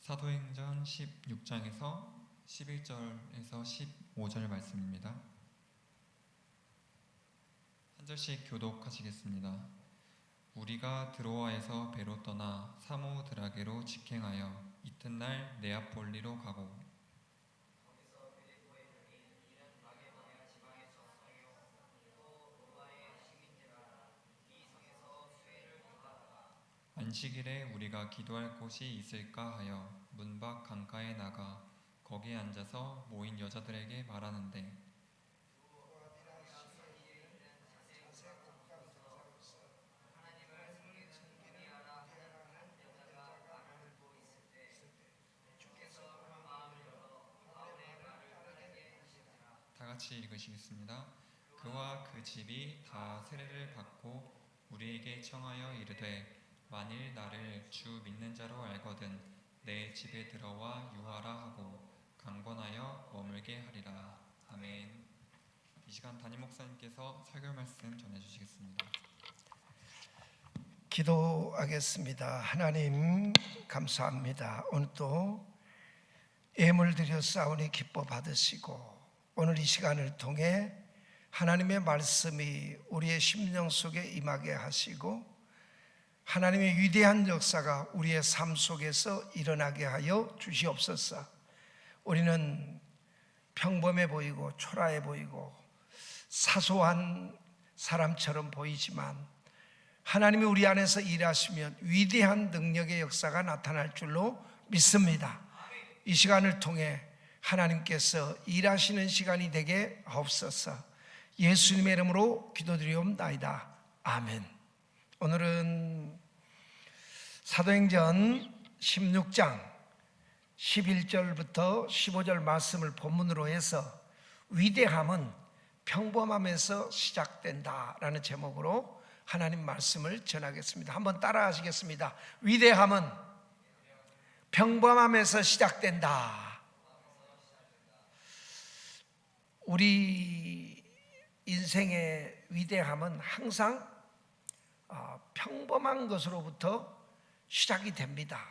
사도행전 16장에서 11절에서 15절 말씀입니다. 한 절씩 교독하시겠습니다. 우리가 드로아에서 배로 떠나 사모드라게로 직행하여 이튿날 네아폴리로 가고 안식일에 우리가 기도할 곳이 있을까 하여 문 밖 강가에 나가 거기에 앉아서 모인 여자들에게 말하는데 다 같이 읽으시겠습니다. 그와 그 집이 다 세례를 받고 우리에게 청하여 이르되 만일 나를 주 믿는 자로 알거든 내 집에 들어와 유하라 하고 강권하여 머물게 하리라. 아멘. 이 시간 담임 목사님께서 설교 말씀 전해주시겠습니다. 기도하겠습니다. 하나님 감사합니다. 오늘 또 예물 드려 싸우니 기뻐 받으시고 오늘 이 시간을 통해 하나님의 말씀이 우리의 심령 속에 임하게 하시고 하나님의 위대한 역사가 우리의 삶 속에서 일어나게 하여 주시옵소서. 우리는 평범해 보이고 초라해 보이고 사소한 사람처럼 보이지만 하나님이 우리 안에서 일하시면 위대한 능력의 역사가 나타날 줄로 믿습니다. 이 시간을 통해 하나님께서 일하시는 시간이 되게 하옵소서. 예수님의 이름으로 기도드리옵나이다. 아멘. 오늘은 사도행전 16장 11절부터 15절 말씀을 본문으로 해서 위대함은 평범함에서 시작된다라는 제목으로 하나님 말씀을 전하겠습니다. 한번 따라 하시겠습니다. 위대함은 평범함에서 시작된다. 우리 인생의 위대함은 항상 평범한 것으로부터 시작이 됩니다.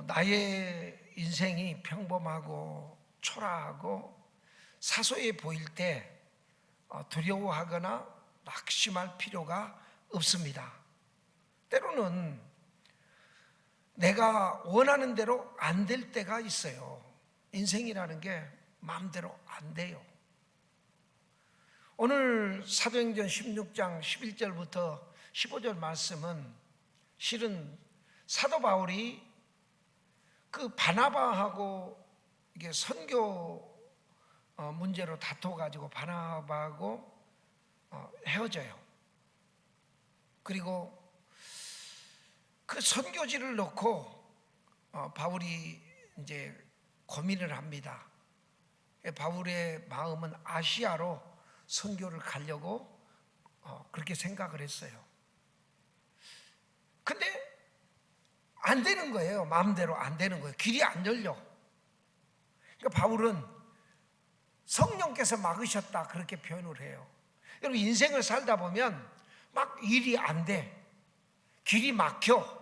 나의 인생이 평범하고 초라하고 사소해 보일 때 두려워하거나 낙심할 필요가 없습니다. 때로는 내가 원하는 대로 안 될 때가 있어요. 인생이라는 게 마음대로 안 돼요. 오늘 사도행전 16장 11절부터 15절 말씀은 실은 사도 바울이 그 바나바하고 이게 선교 문제로 다퉈가지고 바나바하고 헤어져요. 그리고 그 선교지를 놓고 바울이 이제 고민을 합니다. 바울의 마음은 아시아로 선교를 가려고 그렇게 생각을 했어요. 근데 안 되는 거예요. 마음대로 안 되는 거예요. 길이 안 열려. 그러니까 바울은 성령께서 막으셨다 그렇게 표현을 해요. 여러분 인생을 살다 보면 막 일이 안 돼. 길이 막혀.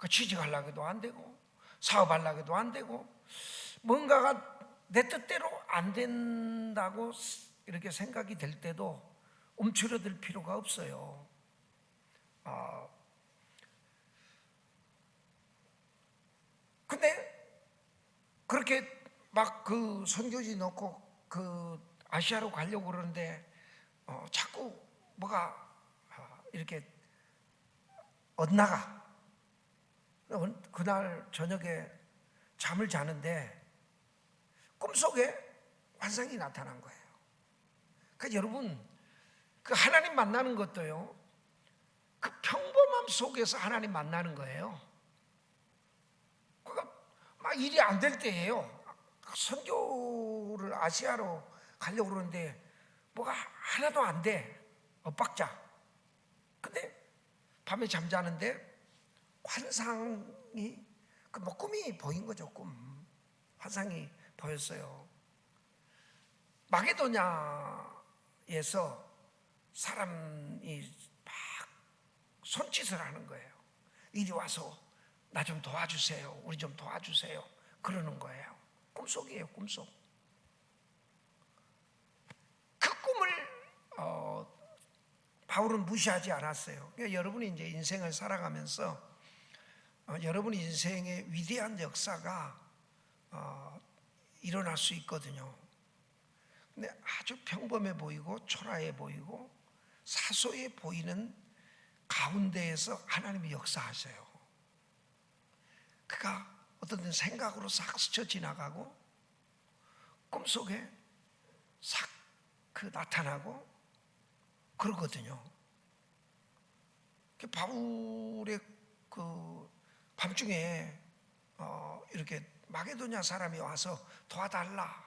취직하려고도 안 되고 사업하려고도 안 되고 뭔가가 내 뜻대로 안 된다고 이렇게 생각이 될 때도 움츠러들 필요가 없어요. 근데 그렇게 막 그 선교지 놓고 그 아시아로 가려고 그러는데 자꾸 뭐가 이렇게 엇나가. 그날 저녁에 잠을 자는데 꿈속에 환상이 나타난 거예요. 그러니까 여러분 그 하나님 만나는 것도요 그 평범함 속에서 하나님 만나는 거예요. 그러니까 막 일이 안 될 때예요. 선교를 아시아로 가려고 그러는데 뭐가 하나도 안 돼. 엇박자. 근데 밤에 잠자는데 환상이 뭐 꿈이 보인 거죠. 꿈 환상이 보였어요. 마게도냐에서 사람이 막 손짓을 하는 거예요. 이리 와서 나 좀 도와주세요. 우리 좀 도와주세요. 그러는 거예요. 꿈속이에요, 꿈속. 그 꿈을 바울은 무시하지 않았어요. 그러니까 여러분이 이제 인생을 살아가면서 여러분 인생의 위대한 역사가 일어날 수 있거든요. 근데 아주 평범해 보이고 초라해 보이고 사소해 보이는 가운데에서 하나님이 역사하세요. 그가 어떤 때는 생각으로 싹 스쳐 지나가고 꿈속에 싹 나타나고 그러거든요. 바울의 그 밤중에 이렇게 마게도냐 사람이 와서 도와달라.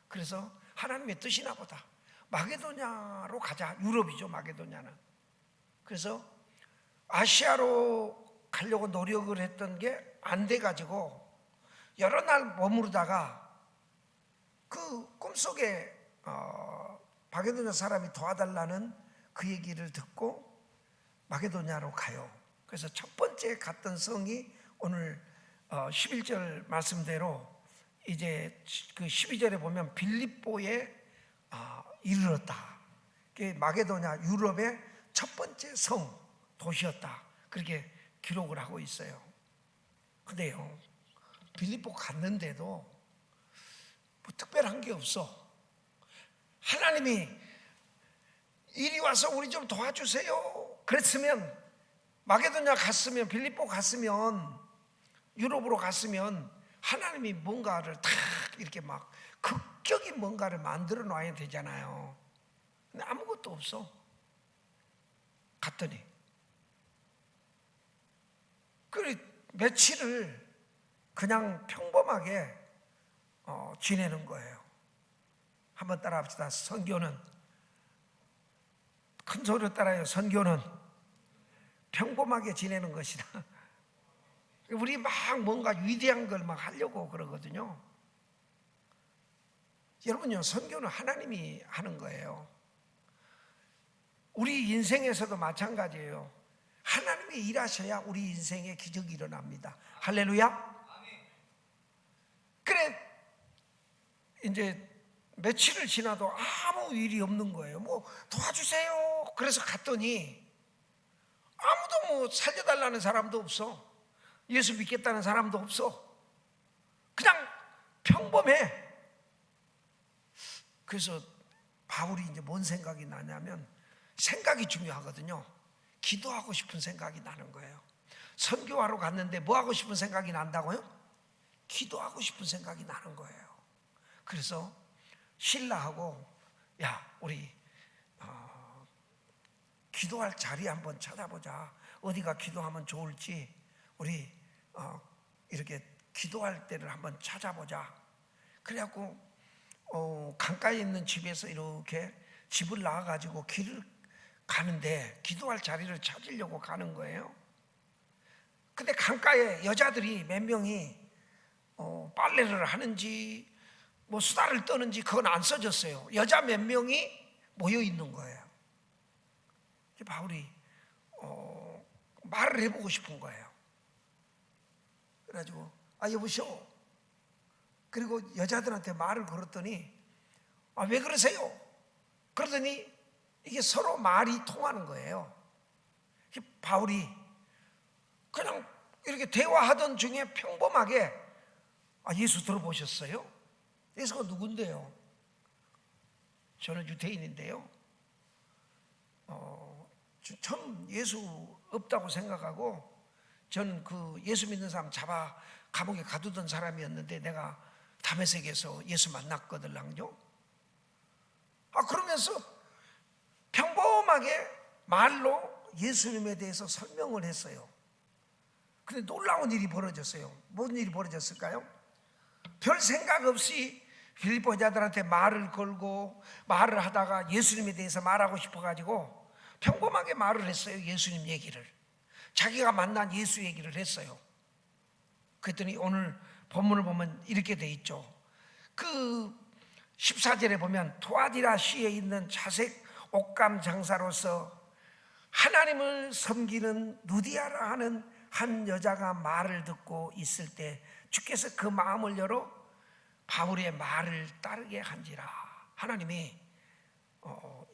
그래서 하나님의 뜻이나 보다. 마게도냐로 가자. 유럽이죠, 마게도냐는. 그래서 아시아로 가려고 노력을 했던 게 안 돼가지고 여러 날 머무르다가 그 꿈속에 마게도냐 사람이 도와달라는 그 얘기를 듣고 마게도냐로 가요. 그래서 첫 번째 갔던 성이 오늘 11절 말씀대로 이제 그 12절에 보면 빌립보에 이르렀다. 마게도냐 유럽의 첫 번째 성 도시였다. 그렇게 기록을 하고 있어요. 근데요, 빌립보 갔는데도 뭐 특별한 게 없어. 하나님이 이리 와서 우리 좀 도와주세요. 그랬으면 마게도냐 갔으면, 빌립보 갔으면, 유럽으로 갔으면 하나님이 뭔가를 탁 이렇게 막 극적인 뭔가를 만들어 놔야 되잖아요. 근데 아무것도 없어. 갔더니 그 며칠을 그냥 평범하게 지내는 거예요. 한번 따라합시다. 선교는, 큰 소리로 따라요. 선교는 평범하게 지내는 것이다. 우리 막 뭔가 위대한 걸 막 하려고 그러거든요. 여러분요, 선교는 하나님이 하는 거예요. 우리 인생에서도 마찬가지예요. 하나님이 일하셔야 우리 인생에 기적이 일어납니다. 할렐루야. 그래, 이제 며칠을 지나도 아무 일이 없는 거예요. 뭐 도와주세요. 그래서 갔더니 아무도 뭐 살려달라는 사람도 없어. 예수 믿겠다는 사람도 없어. 그냥 평범해. 그래서 바울이 이제 뭔 생각이 나냐면, 생각이 중요하거든요. 기도하고 싶은 생각이 나는 거예요. 선교하러 갔는데 뭐 하고 싶은 생각이 난다고요? 기도하고 싶은 생각이 나는 거예요. 그래서 신라하고, 야, 우리 기도할 자리 한번 찾아보자. 어디가 기도하면 좋을지 우리 이렇게 기도할 때를 한번 찾아보자. 그래갖고 강가에 있는 집에서 이렇게 집을 나와가지고 길을 가는데 기도할 자리를 찾으려고 가는 거예요. 근데 강가에 여자들이 몇 명이 빨래를 하는지 뭐 수다를 떠는지 그건 안 써졌어요. 여자 몇 명이 모여 있는 거예요. 바울이 말을 해보고 싶은 거예요. 그래가지고 여보시오. 그리고 여자들한테 말을 걸었더니 왜 그러세요? 그러더니 이게 서로 말이 통하는 거예요. 바울이 그냥 이렇게 대화하던 중에 평범하게 예수 들어보셨어요? 예수가 누군데요? 저는 유대인인데요. 처음 예수 없다고 생각하고 저는 그 예수 믿는 사람 잡아 감옥에 가두던 사람이었는데 내가 다메섹에서 예수 만났거든요. 그러면서 평범하게 말로 예수님에 대해서 설명을 했어요. 근데 놀라운 일이 벌어졌어요. 무슨 일이 벌어졌을까요? 별 생각 없이 빌립보 여자들한테 말을 걸고 말을 하다가 예수님에 대해서 말하고 싶어가지고 평범하게 말을 했어요. 예수님 얘기를. 자기가 만난 예수 얘기를 했어요. 그랬더니 오늘 본문을 보면 이렇게 돼 있죠. 그 14절에 보면 투아디라 시에 있는 자색 옷감 장사로서 하나님을 섬기는 누디아라 하는 한 여자가 말을 듣고 있을 때 주께서 그 마음을 열어 바울의 말을 따르게 한지라. 하나님이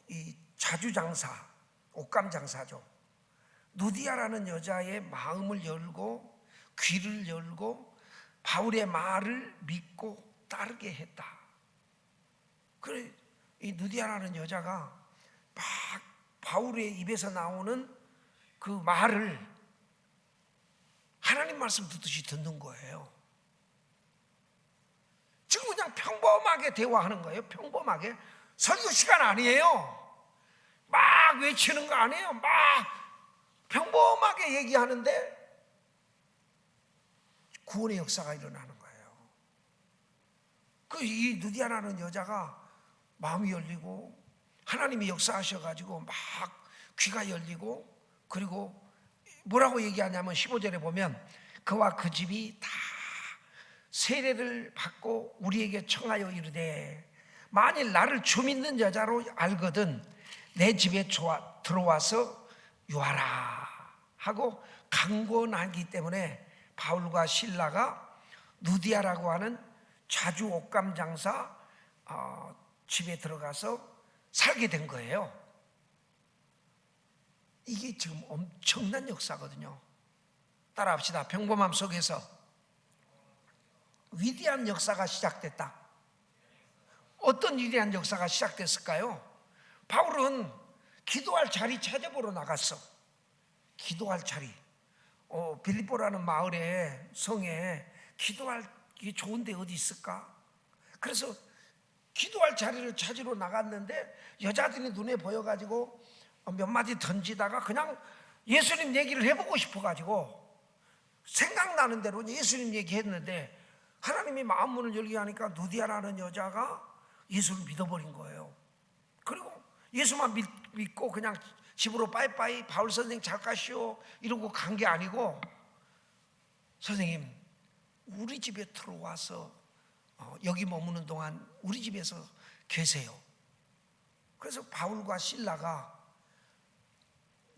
이 자주장사, 옷감장사죠, 누디아라는 여자의 마음을 열고 귀를 열고 바울의 말을 믿고 따르게 했다. 그래, 이 누디아라는 여자가 막 바울의 입에서 나오는 그 말을 하나님 말씀 듣듯이 듣는 거예요. 지금 그냥 평범하게 대화하는 거예요. 평범하게. 설교 시간 아니에요. 막 외치는 거 아니에요. 막 평범하게 얘기하는데 구원의 역사가 일어나는 거예요. 이 누디아라는 여자가 마음이 열리고 하나님이 역사하셔가지고 막 귀가 열리고, 그리고 뭐라고 얘기하냐면 15절에 보면 그와 그 집이 다 세례를 받고 우리에게 청하여 이르되 만일 나를 주 믿는 여자로 알거든 내 집에 들어와서 유하라 하고 강권하기 때문에 바울과 실라가 누디아라고 하는 자주 옷감 장사 집에 들어가서 살게 된 거예요. 이게 지금 엄청난 역사거든요. 따라합시다. 평범함 속에서 위대한 역사가 시작됐다. 어떤 위대한 역사가 시작됐을까요? 바울은 기도할 자리 찾아보러 나갔어. 기도할 자리. 빌립보라는 마을에, 성에 기도하기 좋은 데 어디 있을까? 그래서 기도할 자리를 찾으러 나갔는데 여자들이 눈에 보여가지고 몇 마디 던지다가 그냥 예수님 얘기를 해보고 싶어가지고 생각나는 대로 예수님 얘기했는데 하나님이 마음 문을 열게 하니까 누디아라는 여자가 예수를 믿어버린 거예요. 그리고 예수만 믿고 그냥 집으로 빠이빠이 바울 선생님 잘 가시오 이러고 간 게 아니고, 선생님 우리 집에 들어와서 여기 머무는 동안 우리 집에서 계세요. 그래서 바울과 실라가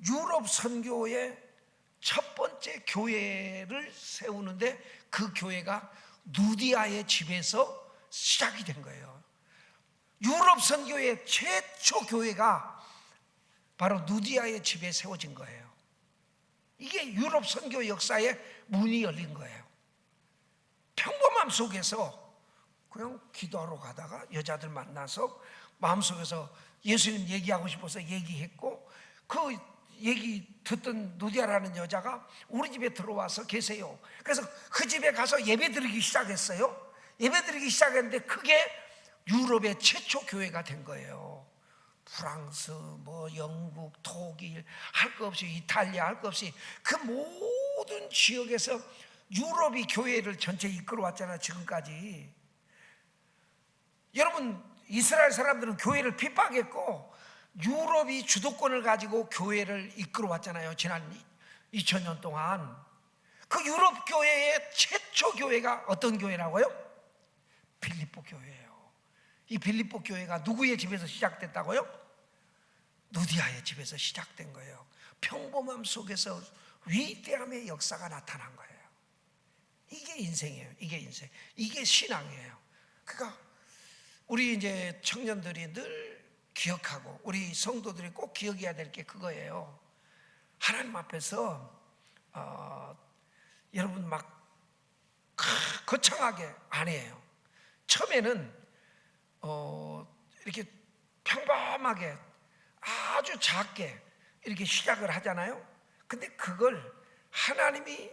유럽 선교의 첫 번째 교회를 세우는데 그 교회가 누디아의 집에서 시작이 된 거예요. 유럽 선교의 최초 교회가 바로 누디아의 집에 세워진 거예요. 이게 유럽 선교 역사의 문이 열린 거예요. 평범함 속에서 그냥 기도하러 가다가 여자들 만나서 마음속에서 예수님 얘기하고 싶어서 얘기했고, 그 얘기 듣던 누디아라는 여자가 우리 집에 들어와서 계세요. 그래서 그 집에 가서 예배 드리기 시작했어요. 예배 드리기 시작했는데 그게 유럽의 최초 교회가 된 거예요. 프랑스, 영국, 독일 할 것 없이, 이탈리아 할 것 없이 그 모든 지역에서 유럽이 교회를 전체 이끌어왔잖아요. 지금까지. 여러분, 이스라엘 사람들은 교회를 핍박했고 유럽이 주도권을 가지고 교회를 이끌어왔잖아요. 지난 2000년 동안. 그 유럽 교회의 최초 교회가 어떤 교회라고요? 빌립보 교회예요. 이 빌립보 교회가 누구의 집에서 시작됐다고요? 누디아의 집에서 시작된 거예요. 평범함 속에서 위대함의 역사가 나타난 거예요. 이게 인생이에요. 이게 인생. 이게 신앙이에요. 그러니까 우리 이제 청년들이 늘 기억하고 우리 성도들이 꼭 기억해야 될 게 그거예요. 하나님 앞에서 여러분 막 거창하게 안 해요. 처음에는 이렇게 평범하게 아주 작게 이렇게 시작을 하잖아요. 근데 그걸 하나님이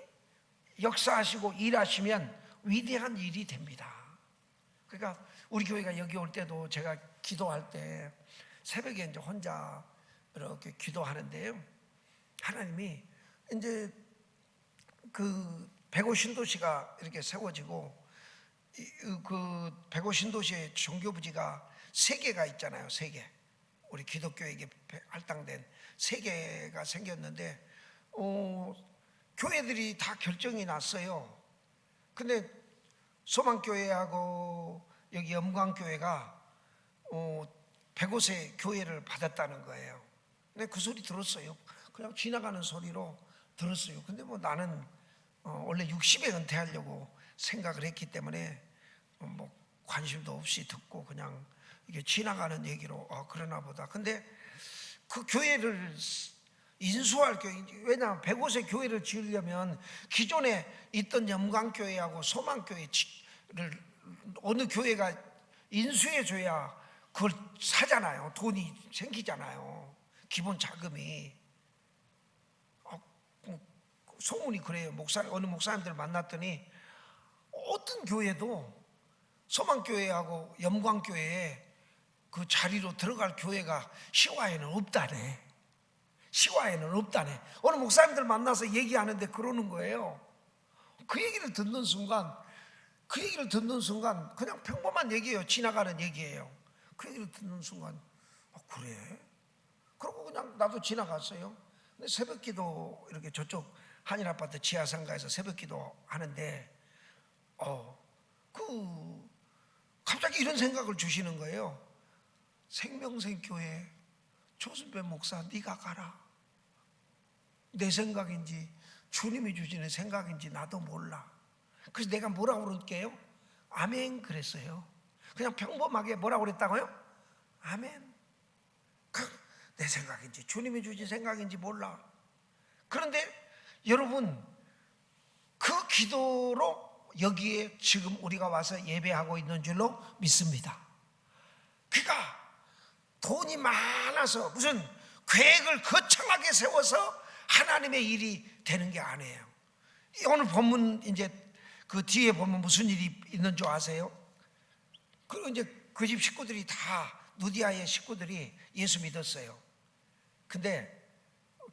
역사하시고 일하시면 위대한 일이 됩니다. 그러니까 우리 교회가 여기 올 때도 제가 기도할 때 새벽에 이제 혼자 이렇게 기도하는데요. 하나님이 이제 그 백오 신도시가 이렇게 세워지고 그 백오 신도시의 종교부지가 3개가 있잖아요. 3개. 우리 기독교에게 할당된 3개가 생겼는데 교회들이 다 결정이 났어요. 근데 소망교회하고 여기 영광교회가 105세 교회를 받았다는 거예요. 근데 그 소리 들었어요. 그냥 지나가는 소리로 들었어요. 근데 뭐 나는 원래 60에 은퇴하려고 생각을 했기 때문에 뭐 관심도 없이 듣고 그냥 이게 지나가는 얘기로 그러나 보다. 근데 그 교회를 인수할 교회, 왜냐하면 100곳의 교회를 지으려면 기존에 있던 영광교회하고 소망교회를 어느 교회가 인수해줘야 그걸 사잖아요. 돈이 생기잖아요. 기본 자금이. 소문이 그래요. 어느 목사님들 만났더니 어떤 교회도 소망교회하고 영광교회에 그 자리로 들어갈 교회가 시와에는 없다네. 시와에는 없다네. 어느 목사님들 만나서 얘기하는데 그러는 거예요. 그 얘기를 듣는 순간 그냥 평범한 얘기예요. 지나가는 얘기예요. 그 얘기를 듣는 순간 그래? 그러고 그냥 나도 지나갔어요. 근데 새벽기도 이렇게 저쪽 한일아파트 지하상가에서 새벽기도 하는데 갑자기 이런 생각을 주시는 거예요. 생명생교회 조순배 목사 네가 가라. 내 생각인지 주님이 주시는 생각인지 나도 몰라. 그래서 내가 뭐라고 그럴게요? 아멘 그랬어요. 그냥 평범하게 뭐라고 그랬다고요? 아멘. 내 생각인지 주님이 주신 생각인지 몰라. 그런데 여러분 그 기도로 여기에 지금 우리가 와서 예배하고 있는 줄로 믿습니다. 그러니까 돈이 많아서 무슨 계획을 거창하게 세워서 하나님의 일이 되는 게 아니에요. 오늘 본문 이제 그 뒤에 보면 무슨 일이 있는 줄 아세요? 그리고 이제 그 집 식구들이 다 누디아의 식구들이 예수 믿었어요. 근데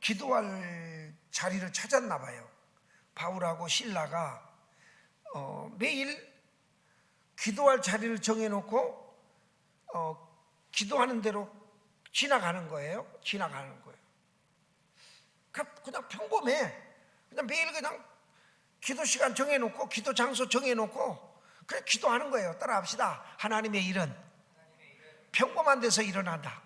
기도할 자리를 찾았나 봐요. 바울하고 실라가 매일 기도할 자리를 정해놓고 기도하는 대로 지나가는 거예요. 그냥 평범해. 그냥 매일 그냥 기도 시간 정해놓고 기도 장소 정해놓고 그냥 기도하는 거예요. 따라합시다. 하나님의 일은 평범한 데서 일어난다.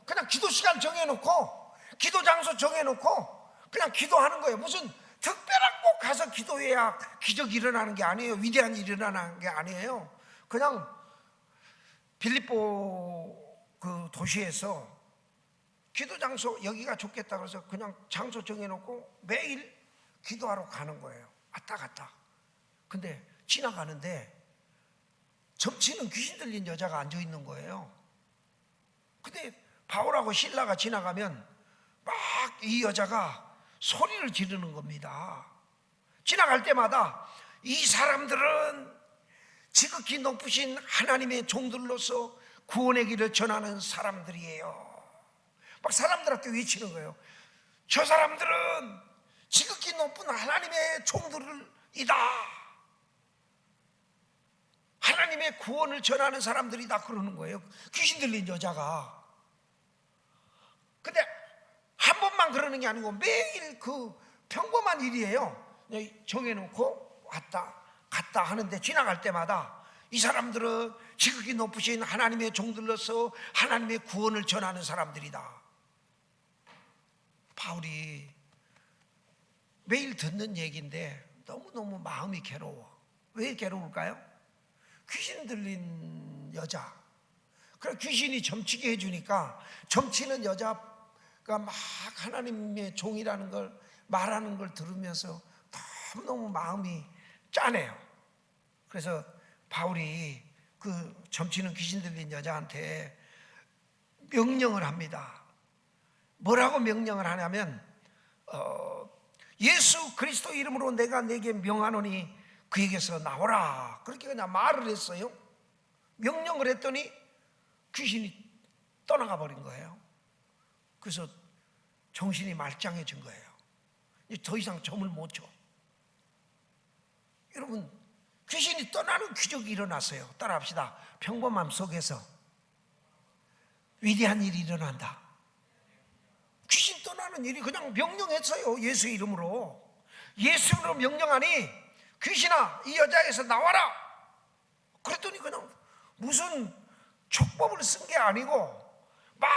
그냥 기도 시간 정해놓고 기도 장소 정해놓고 그냥 기도하는 거예요. 무슨 특별한 곳 가서 기도해야 기적이 일어나는 게 아니에요. 위대한 일이 일어나는 게 아니에요. 그냥 빌립보 그 도시에서 기도 장소 여기가 좋겠다 그래서 그냥 장소 정해놓고 매일 기도하러 가는 거예요. 왔다 갔다. 근데 지나가는데 점치는 귀신 들린 여자가 앉아있는 거예요. 근데 바울하고 실라가 지나가면 막 이 여자가 소리를 지르는 겁니다. 지나갈 때마다 이 사람들은 지극히 높으신 하나님의 종들로서 구원의 길을 전하는 사람들이에요. 막 사람들한테 외치는 거예요. 저 사람들은 지극히 높은 하나님의 종들이다. 하나님의 구원을 전하는 사람들이다 그러는 거예요. 귀신 들린 여자가. 근데 한 번만 그러는 게 아니고 매일 그 평범한 일이에요. 정해놓고 왔다 갔다 하는데 지나갈 때마다 이 사람들은 지극히 높으신 하나님의 종들로서 하나님의 구원을 전하는 사람들이다. 바울이 매일 듣는 얘기인데 너무너무 마음이 괴로워. 왜 괴로울까요? 귀신 들린 여자. 그래 귀신이 점치게 해주니까 점치는 여자가 막 하나님의 종이라는 걸 말하는 걸 들으면서 너무너무 마음이 짠해요. 그래서 바울이 그 점치는 귀신 들린 여자한테 명령을 합니다. 뭐라고 명령을 하냐면 예수 그리스도 이름으로 내가 내게 명하노니 그에게서 나오라. 그렇게 그냥 말을 했어요. 명령을 했더니 귀신이 떠나가 버린 거예요. 그래서 정신이 말짱해진 거예요. 더 이상 점을 못 쳐. 여러분 귀신이 떠나는 기적이 일어났어요. 따라합시다. 평범함 속에서 위대한 일이 일어난다. 귀신 떠나는 일이 그냥 명령했어요. 예수 이름으로. 예수 이름으로 명령하니 귀신아 이 여자에서 나와라. 그랬더니 그냥 무슨 촉법을 쓴 게 아니고 막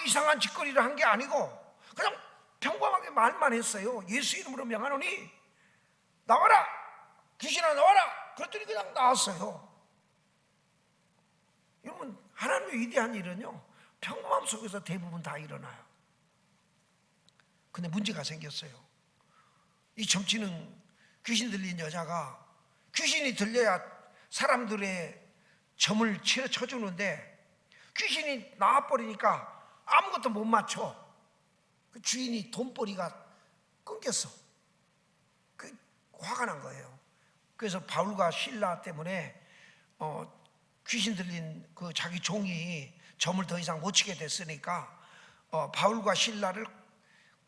이상한 짓거리를 한 게 아니고 그냥 평범하게 말만 했어요. 예수 이름으로 명하노니 나와라, 귀신아 나와라. 그랬더니 그냥 나왔어요. 여러분, 하나님의 위대한 일은요, 평범함 속에서 대부분 다 일어나요. 근데 문제가 생겼어요. 이 점치는 귀신 들린 여자가 귀신이 들려야 사람들의 점을 쳐주는데 귀신이 나와버리니까 아무것도 못 맞춰. 그 주인이 돈벌이가 끊겼어. 그 화가 난 거예요. 그래서 바울과 실라 때문에 귀신 들린 그 자기 종이 점을 더 이상 못 치게 됐으니까 바울과 실라를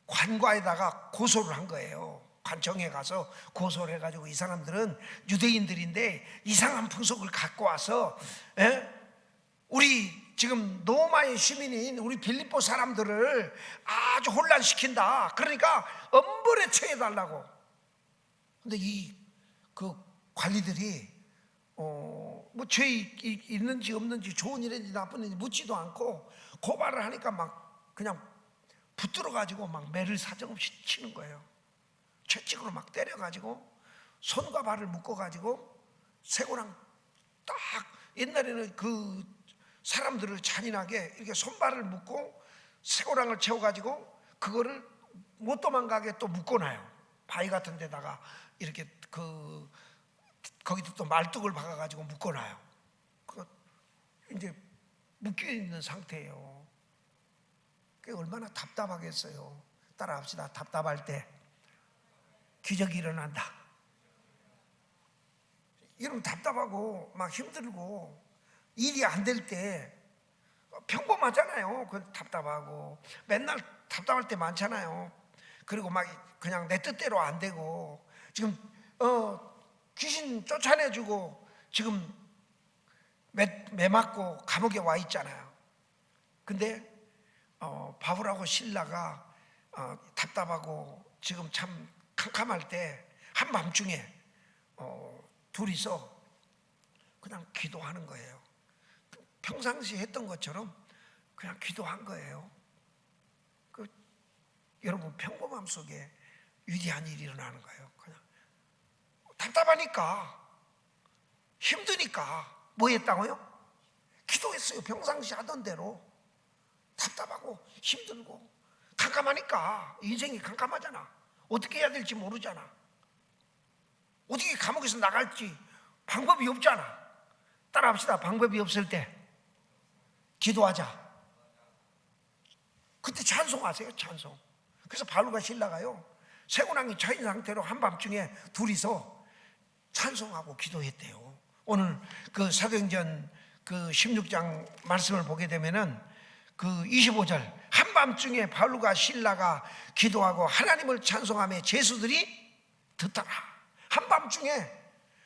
관과에다가 고소를 한 거예요. 관청에 가서 고소를 해가지고 이 사람들은 유대인들인데 이상한 풍속을 갖고 와서 우리 지금 로마의 시민인 우리 빌립보 사람들을 아주 혼란시킨다. 그러니까 엄벌에 처해달라고. 근데 그 관리들이 뭐 죄 있는지 없는지 좋은 일인지 나쁜 일인지 묻지도 않고 고발을 하니까 막 그냥 붙들어 가지고 막 매를 사정없이 치는 거예요. 채찍으로 막 때려 가지고 손과 발을 묶어 가지고 쇠고랑 딱, 옛날에는 그 사람들을 잔인하게 이렇게 손발을 묶고 쇠고랑을 채워 가지고 그거를 못 도망가게 또 묶어놔요. 바위 같은 데다가 이렇게 거기도 또 말뚝을 박아가지고 묶어놔요. 그 이제 묶여 있는 상태예요. 그게 얼마나 답답하겠어요. 따라합시다. 답답할 때 기적이 일어난다. 이러면 답답하고 막 힘들고 일이 안 될 때 평범하잖아요. 그 답답하고 맨날 답답할 때 많잖아요. 그리고 막 그냥 내 뜻대로 안 되고 지금 귀신 쫓아내주고 지금 매 맞고 감옥에 와 있잖아요. 근데 바울하고 실라가 답답하고 지금 참 캄캄할 때 한밤중에 둘이서 그냥 기도하는 거예요. 평상시 했던 것처럼 그냥 기도한 거예요. 여러분, 평범함 속에 위대한 일이 일어나는 거예요. 그냥 답답하니까, 힘드니까 뭐 했다고요? 기도했어요. 평상시 하던 대로. 답답하고 힘들고 캄캄하니까, 인생이 캄캄하잖아. 어떻게 해야 될지 모르잖아. 어떻게 감옥에서 나갈지 방법이 없잖아. 따라합시다. 방법이 없을 때 기도하자. 그때 찬송하세요. 찬송. 그래서 바울과 실라가요, 쇠고랑이 쳐인 상태로 한밤중에 둘이서 찬송하고 기도했대요. 오늘 그 사도행전 그 16장 말씀을 보게 되면은 그 25절, 한밤중에 바울과 실라가 기도하고 하나님을 찬송하며 제수들이 듣더라. 한밤중에,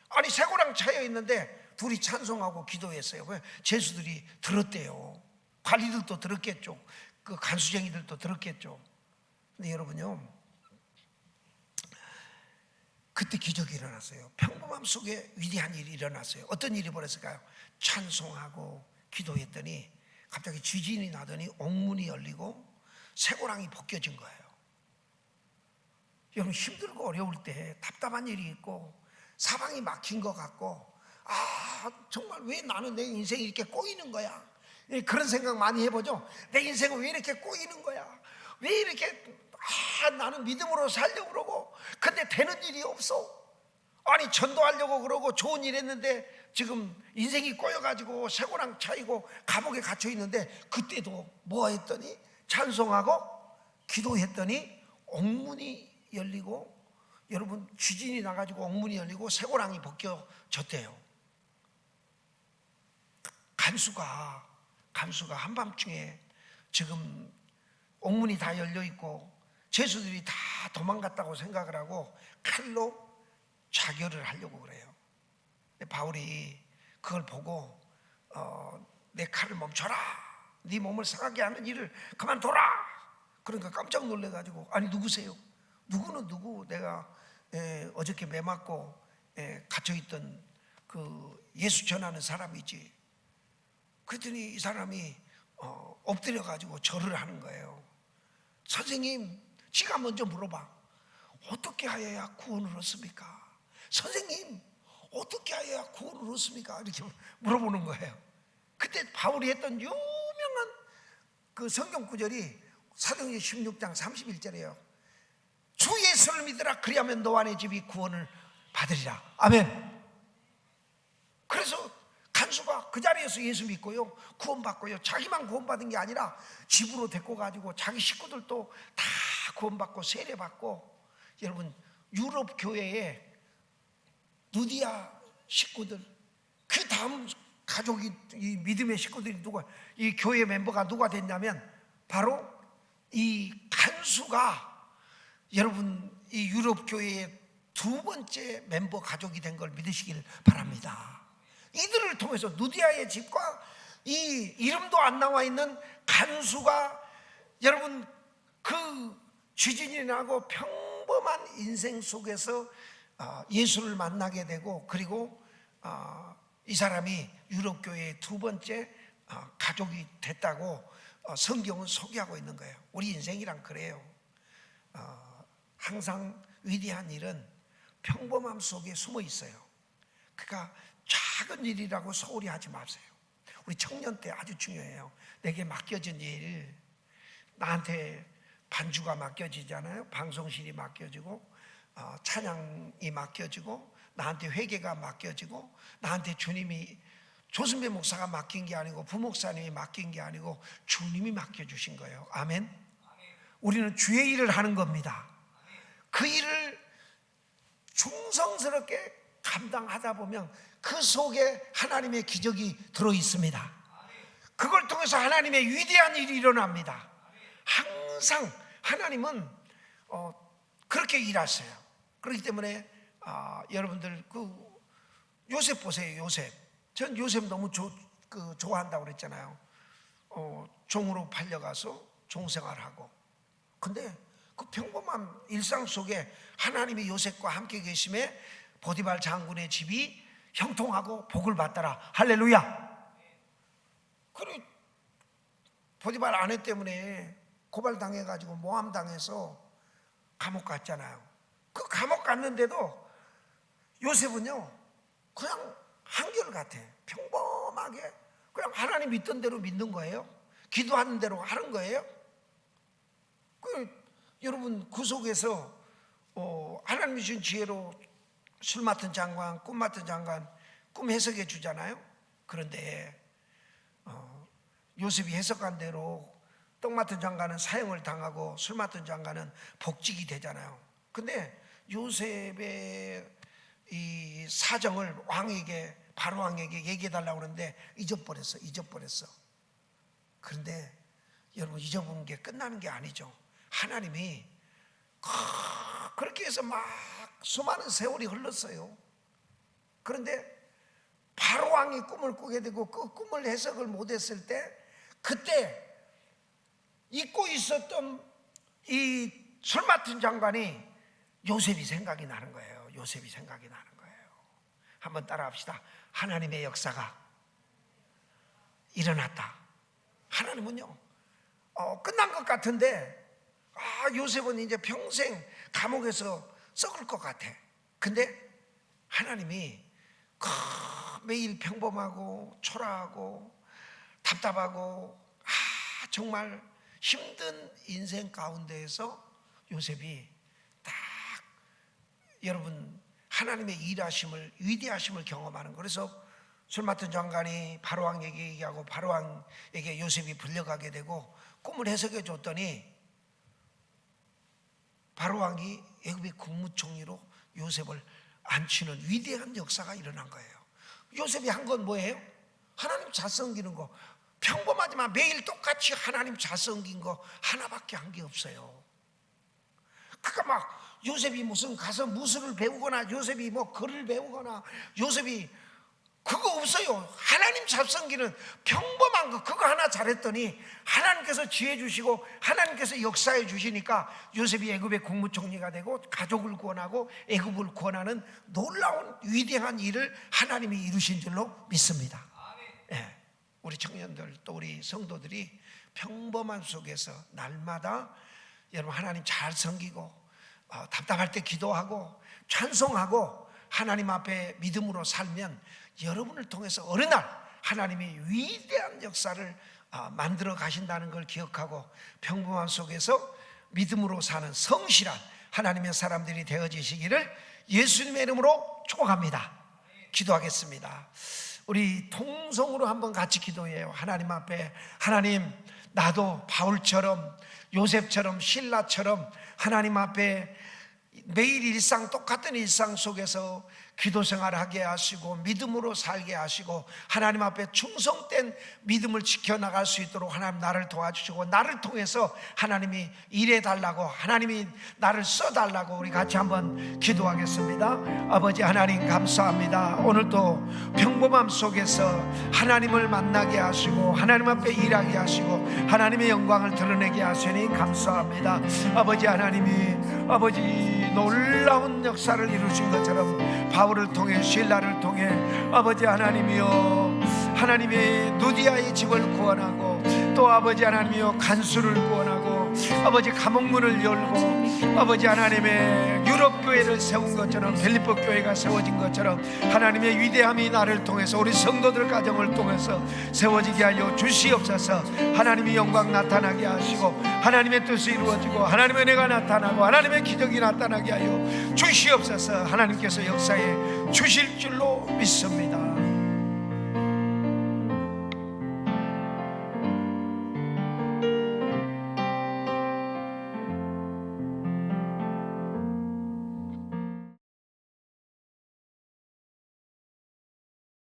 아니 쇠고랑 차여 있는데 둘이 찬송하고 기도했어요. 제수들이 들었대요. 관리들도 들었겠죠. 그 간수쟁이들도 들었겠죠. 근데 여러분요, 그때 기적이 일어났어요. 평범함 속에 위대한 일이 일어났어요. 어떤 일이 벌어졌을까요? 찬송하고 기도했더니 갑자기 지진이 나더니 옥문이 열리고 쇠고랑이 벗겨진 거예요. 여러분, 힘들고 어려울 때 답답한 일이 있고 사방이 막힌 것 같고, 정말 왜 나는 내 인생이 이렇게 꼬이는 거야? 그런 생각 많이 해보죠. 내 인생은 왜 이렇게 꼬이는 거야? 왜 이렇게 나는 믿음으로 살려고 그러고 근데 되는 일이 없어. 아니 전도하려고 그러고 좋은 일 했는데 지금 인생이 꼬여가지고 쇠고랑 차이고 감옥에 갇혀 있는데, 그때도 뭐 했더니 찬송하고 기도했더니 옥문이 열리고, 여러분, 지진이 나가지고 옥문이 열리고 쇠고랑이 벗겨졌대요. 간수가 한밤중에 지금 옥문이 다 열려 있고 죄수들이 다 도망갔다고 생각을 하고 칼로 자결을 하려고 그래요. 근데 바울이 그걸 보고 내 칼을 멈춰라, 네 몸을 상하게 하는 일을 그만둬라. 그러니까 깜짝 놀래가지고, 아니 누구세요? 누구는 누구? 내가 어저께 매 맞고 갇혀있던 그 예수 전하는 사람이지. 그랬더니 이 사람이 엎드려가지고 절을 하는 거예요. 선생님, 지가 먼저 물어봐. 어떻게 하여야 구원을 얻습니까? 선생님, 어떻게 하여야 구원을 얻습니까? 이렇게 물어보는 거예요. 그때 바울이 했던 유명한 그 성경 구절이 사도행전 16장 31절이에요. 주 예수를 믿으라. 그리하면 너와 내 집이 구원을 받으리라. 아멘. 그래서 간수가 그 자리에서 예수 믿고요, 구원받고요, 자기만 구원받은 게 아니라 집으로 데리고 가지고 자기 식구들도 다 구원받고 세례받고. 여러분, 유럽 교회에 누디아 식구들, 그 다음 가족이, 이 믿음의 식구들이 누가, 이 교회 멤버가 누가 됐냐면 바로 이 간수가, 여러분, 이 유럽 교회의 두 번째 멤버 가족이 된 걸 믿으시길 바랍니다. 이들을 통해서 누디아의 집과 이 이름도 안 나와 있는 간수가, 여러분, 그 지진이 나고 평범한 인생 속에서 예수를 만나게 되고, 그리고 이 사람이 유럽 교회의 두 번째 가족이 됐다고 성경은 소개하고 있는 거예요. 우리 인생이란 그래요. 항상 위대한 일은 평범함 속에 숨어 있어요. 그러니까 작은 일이라고 소홀히 하지 마세요. 우리 청년 때 아주 중요해요. 내게 맡겨진 일, 나한테 반주가 맡겨지잖아요. 방송실이 맡겨지고, 찬양이 맡겨지고, 나한테 회개가 맡겨지고, 나한테 주님이, 조선배 목사가 맡긴 게 아니고 부목사님이 맡긴 게 아니고 주님이 맡겨주신 거예요. 아멘. 우리는 주의 일을 하는 겁니다. 그 일을 충성스럽게 감당하다 보면 그 속에 하나님의 기적이 들어있습니다. 그걸 통해서 하나님의 위대한 일이 일어납니다. 항상 하나님은 그렇게 일하세요. 그렇기 때문에 여러분들 그 요셉 보세요. 요셉. 전 요셉 너무 좋아한다고 그랬잖아요. 종으로 팔려가서 종생활하고. 근데 그 평범한 일상 속에 하나님이 요셉과 함께 계심에 보디발 장군의 집이 형통하고 복을 받더라. 할렐루야. 그리고 보디발 아내 때문에 고발당해가지고 모함당해서 감옥 갔잖아요. 그 감옥 갔는데도 요셉은요, 그냥 한결같아. 평범하게 그냥 하나님 믿던 대로 믿는 거예요. 기도하는 대로 하는 거예요. 여러분, 그 속에서 하나님이 주신 지혜로 술 맡은 장관, 꿈 맡은 장관, 꿈 해석해 주잖아요. 그런데 요셉이 해석한 대로 떡 맡은 장관은 사형을 당하고 술 맡은 장관은 복직이 되잖아요. 근데 요셉의 이 사정을 왕에게, 바로 왕에게 얘기해 달라고 그러는데 잊어버렸어. 그런데 여러분, 잊어버린 게 끝나는 게 아니죠. 하나님이 그렇게 해서 막 수많은 세월이 흘렀어요. 그런데 바로 왕이 꿈을 꾸게 되고 그 꿈을 해석을 못했을 때, 그때 잊고 있었던 이 술 맡은 장관이 요셉이 생각이 나는 거예요. 요셉이 생각이 나는 거예요. 한번 따라합시다. 하나님의 역사가 일어났다. 하나님은요, 끝난 것 같은데, 요셉은 이제 평생 감옥에서 썩을 것 같아. 근데 하나님이 매일 평범하고 초라하고 답답하고 정말 힘든 인생 가운데에서 요셉이 딱, 여러분, 하나님의 일하심을, 위대하심을 경험하는 거예요. 그래서 술 맡은 장관이 바로왕에게 얘기하고 바로왕에게 요셉이 불려가게 되고 꿈을 해석해 줬더니 바로왕이 애굽의 국무총리로 요셉을 앉히는 위대한 역사가 일어난 거예요. 요셉이 한 건 뭐예요? 하나님 잘 섬기는 거. 평범하지만 매일 똑같이 하나님 잘 섬긴 거 하나밖에 한 게 없어요. 그러니까 막 요셉이 무슨 가서 무술을 배우거나 요셉이 뭐 글을 배우거나 요셉이 그거 없어요. 하나님 잘 섬기는 평범한 거, 그거 하나 잘했더니 하나님께서 지혜 주시고 하나님께서 역사해 주시니까 요셉이 애굽의 국무총리가 되고 가족을 구원하고 애굽을 구원하는 놀라운 위대한 일을 하나님이 이루신 줄로 믿습니다. 예, 우리 청년들 또 우리 성도들이 평범한 속에서 날마다 여러분 하나님 잘 섬기고 답답할 때 기도하고 찬송하고 하나님 앞에 믿음으로 살면 여러분을 통해서 어느 날 하나님이 위대한 역사를 만들어 가신다는 걸 기억하고 평범함 속에서 믿음으로 사는 성실한 하나님의 사람들이 되어지시기를 예수님의 이름으로 축복합니다. 기도하겠습니다. 우리 통성으로 한번 같이 기도해요. 하나님 앞에, 하나님, 나도 바울처럼 요셉처럼 신라처럼 하나님 앞에 매일 일상, 똑같은 일상 속에서 기도 생활하게 하시고 믿음으로 살게 하시고 하나님 앞에 충성된 믿음을 지켜나갈 수 있도록 하나님 나를 도와주시고 나를 통해서 하나님이 일해달라고, 하나님이 나를 써달라고 우리 같이 한번 기도하겠습니다. 아버지 하나님 감사합니다. 오늘도 평범함 속에서 하나님을 만나게 하시고 하나님 앞에 일하게 하시고 하나님의 영광을 드러내게 하시니 감사합니다. 아버지 하나님이 놀라운 역사를 이루신 것처럼 바울을 통해 신라를 통해 아버지 하나님이여 하나님의 누디아의 집을 구원하고 또 아버지 하나님이여 간수를 구원하고 아버지 감옥문을 열고 아버지 하나님의 유럽 교회를 세운 것처럼 빌립보 교회가 세워진 것처럼 하나님의 위대함이 나를 통해서 우리 성도들 가정을 통해서 세워지게 하여 주시옵소서. 하나님의 영광 나타나게 하시고 하나님의 뜻이 이루어지고 하나님의 은혜가 나타나고 하나님의 기적이 나타나게 하여 주시옵소서. 하나님께서 역사에 주실 줄로 믿습니다.